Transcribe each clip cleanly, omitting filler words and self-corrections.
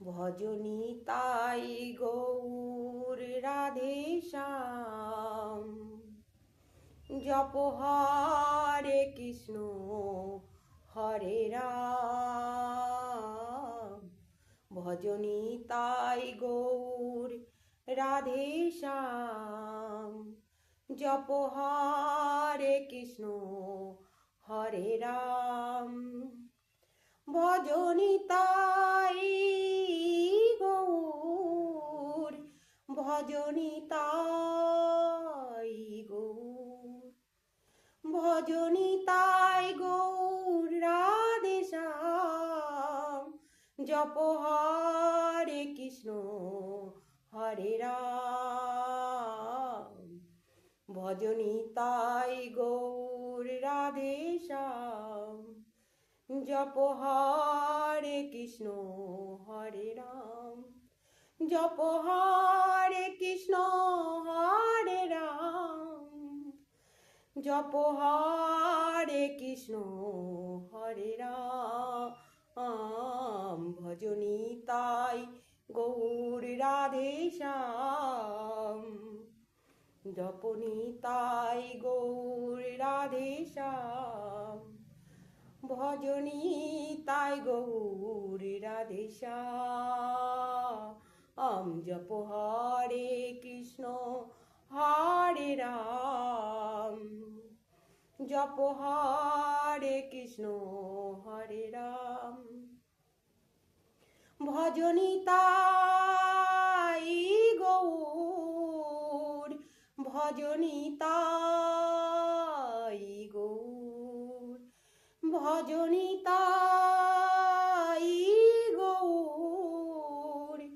ভজনী তাই গৌর রাধে শ্যাম। জপ হরে কৃষ্ণ হরে রাম। ভজনী তাই গৌর রাধে শ্যাম। জপ হরে কৃষ্ণ হরে রাম। ভজনী তাই গৌর, ভজনী তাই গৌর, ভজনী তাই গৌর রাধে শ্যাম। জপ হরে কৃষ্ণ হরে রাম। ভজনী তাই গৌর রাধে শ্যাম। জপ হরে কৃষ্ণ হরে রাম। জপ হরে কৃষ্ণ হরে রাম। জপ হরে কৃষ্ণ হরে রাম। ভজনী তাই গৌর রাধে শ্যাম। জপনী তাই গৌর রাধে শ্যাম। ভজনী তাই গৌর রাধে শ্যাম। জপ হরে কৃষ্ণ হরে রাম। জপ হরে কৃষ্ণ হরে রাম। ভজনী তাই গৌর, ভজনী তাই গৌর, ভজনী তাই গৌর,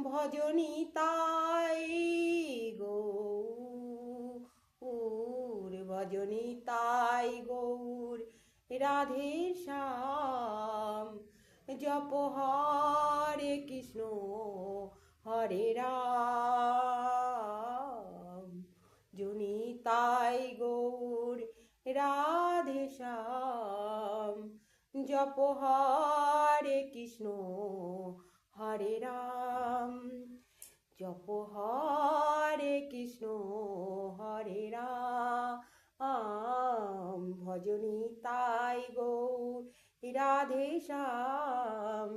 ভজনী তাই গৌর, ভজনী তাই গৌর রাধে শ্যাম। জপ হরে কৃষ্ণ হরে রাম। জনী তাই গৌর রাধে শ্যাম। জপ হরে কৃষ্ণ হরে রাম। জপ হরে কৃষ্ণ হরে রাম। ভজনী তাই গৌর রাধে শ্যাম।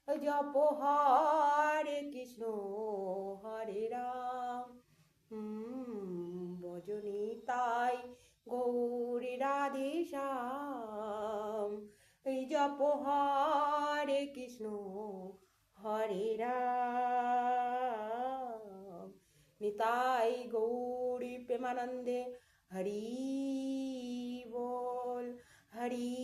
জপ হরে কৃষ্ণ হরে রাম। ভজনী তাই গৌর রাধে শ্যাম। জপ হরে কৃষ্ণ হরে রাম। নিতাই গৌরী প্রেমানন্দে হরি বল হরি